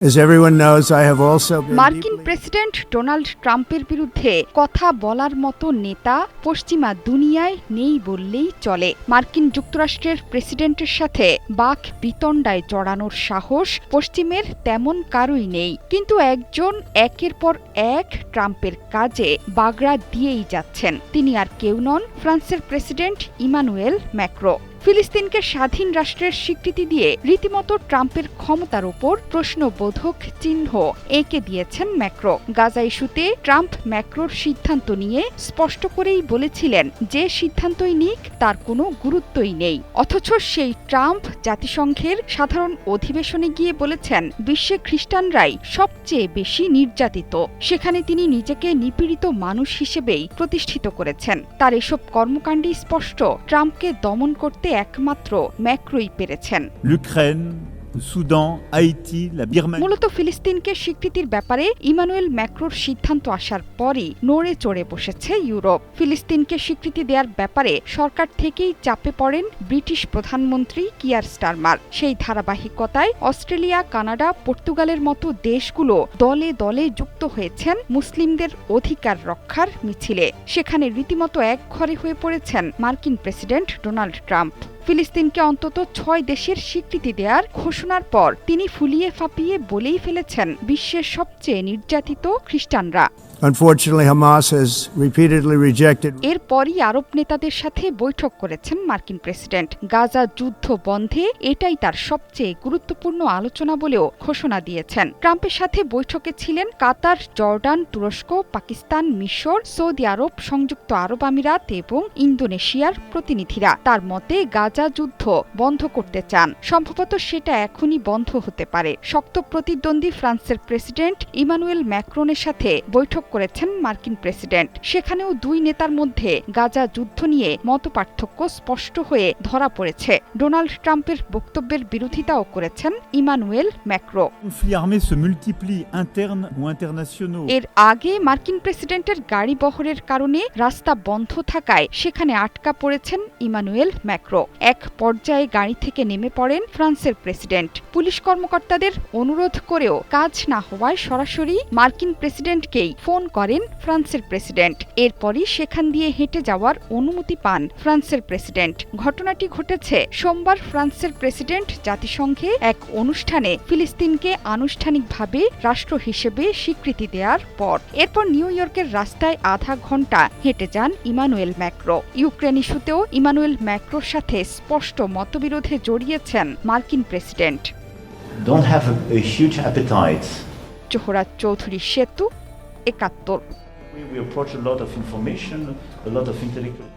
As everyone knows, I have also been মার্কিন president Donald ট্রাম্পের বিরুদ্ধে কথা বলার মতো নেতা পশ্চিমা দুনিয়ায় নেই বললেই চলে। মার্কিন যুক্তরাষ্ট্রের প্রেসিডেন্টের সাথে বাক বিতণ্ডায় জড়ানোর সাহস পশ্চিমের তেমন কারোই নেই, কিন্তু একজন একের পর এক ট্রাম্পের কাজে বাগড়া দিয়েই যাচ্ছেন। তিনি আর কেউ নন, ফ্রান্সের প্রেসিডেন্ট ইমানুয়েল ম্যাক্রো। ফিলিস্তিনকে স্বাধীন রাষ্ট্রের স্বীকৃতি দিয়ে রীতিমতো ট্রাম্পের ক্ষমতার ওপর প্রশ্নবোধক চিহ্ন এঁকে দিয়েছেন ম্যাক্রো। গাজা ইস্যুতে ট্রাম্প ম্যাক্রোর সিদ্ধান্ত নিয়ে স্পষ্ট করেই বলেছিলেন যে সিদ্ধান্তই নিক তার কোনো গুরুত্বই নেই। অথচ সেই ট্রাম্প জাতিসংঘের সাধারণ অধিবেশনে গিয়ে বলেছেন বিশ্বে খ্রিস্টানরাই সবচেয়ে বেশি নির্যাতিত। সেখানে তিনি নিজেকে নিপীড়িত মানুষ হিসেবেই প্রতিষ্ঠিত করেছেন। তার এসব কর্মকাণ্ডই স্পষ্ট ট্রাম্পকে দমন করতে একমাত্র ম্যাক্রোই পেরেছেন। l'Ukraine, le Soudan, Haïti, la Birmanie. মূলত ফিলিস্তিনকে স্বীকৃতির ব্যাপারে ইমানুয়েল ম্যাক্রোর সিদ্ধান্ত আসার পরই নড়ে চড়ে বসেছে ইউরোপ। ফিলিস্তিনকে স্বীকৃতি দেওয়ার ব্যাপারে সরকার থেকেই চাপে পড়েন ব্রিটিশ প্রধানমন্ত্রী কিয়ার স্টারমার। সেই ধারাবাহিকতায় অস্ট্রেলিয়া, কানাডা, পর্তুগালের মতো দেশগুলো দলে দলে যুক্ত হয়েছেন মুসলিমদের অধিকার রক্ষার মিছিলে। সেখানে রীতিমতো একঘরে হয়ে পড়েছেন মার্কিন প্রেসিডেন্ট ডোনাল্ড ট্রাম্প। ফিলিস্তিনকে অন্তত 6 দেশের স্বীকৃতি দেওয়ার ঘোষণার পর তিনি ফুলিয়ে ফাঁপিয়ে বলেই ফেলেছেন বিশ্বের সবচেয়ে নির্যাতিত খ্রিস্টানরা। Unfortunately, Hamas has repeatedly rejected. এরপরই আরব নেতাদের সাথে বৈঠক করেছেন মার্কিন প্রেসিডেন্ট। গাজা যুদ্ধ বন্ধে এটাই তার সবচেয়ে গুরুত্বপূর্ণ আলোচনা বলেও ঘোষণা দিয়েছেন। ট্রাম্পের সাথে বৈঠকে ছিলেন কাতার, জর্ডান, তুরস্ক, পাকিস্তান, মিশর, সৌদি আরব, সংযুক্ত আরব আমিরাত এবং ইন্দোনেশিয়ার প্রতিনিধিরা। তার মতে গাজা যুদ্ধ বন্ধ করতে চান, সম্ভবত সেটা এখনই বন্ধ হতে পারে। শক্ত প্রতিদ্বন্দ্বী ফ্রান্সের প্রেসিডেন্ট ইমানুয়েল ম্যাক্রনের সাথে বৈঠক করেছেন মার্কিন প্রেসিডেন্ট। সেখানেও দুই নেতার মধ্যে গাজা যুদ্ধ নিয়ে মতপার্থক্য স্পষ্ট হয়ে ধরা পড়েছে। ডোনাল্ড ট্রাম্পের বক্তব্যের বিরোধিতাও করেছেন Emmanuel Macron. Conflits armés se multiplient, internes ou internationaux. এর আগে মার্কিন প্রেসিডেন্টের গাড়ি বহরের কারণে রাস্তা বন্ধ থাকায় সেখানে আটকা পড়েছেন ইমানুয়েল ম্যাক্রো। এক পর্যায়ে গাড়ি থেকে নেমে পড়েন ফ্রান্সের প্রেসিডেন্ট। পুলিশ কর্মকর্তাদের অনুরোধ করেও কাজ না হওয়ায় সরাসরি মার্কিন প্রেসিডেন্টকেই ফোন করেন ফ্রান্সের প্রেসিডেন্ট। এরপরই সেখান দিয়ে হেঁটে যাওয়ার অনুমতি পান ফ্রান্সের প্রেসিডেন্ট। ঘটনাটি ঘটেছে সোমবার। ফ্রান্সের প্রেসিডেন্ট জাতিসংঘে এক অনুষ্ঠানে ফিলিস্তিনকে আনুষ্ঠানিকভাবে রাষ্ট্র হিসেবে স্বীকৃতি দেওয়ার পর। এরপর নিউ ইয়র্কের রাস্তায় আধা ঘন্টা হেঁটে যান ইমানুয়েল ম্যাক্রো। ইউক্রেন ইস্যুতেও ইমানুয়েল ম্যাক্রোর সাথে স্পষ্ট মতবিরোধে জড়িয়েছেন মার্কিন president. Don't have a huge appetite. Zohra Chowdhury সেতু, ৭১। We approach a lot of information, a lot of intellectual.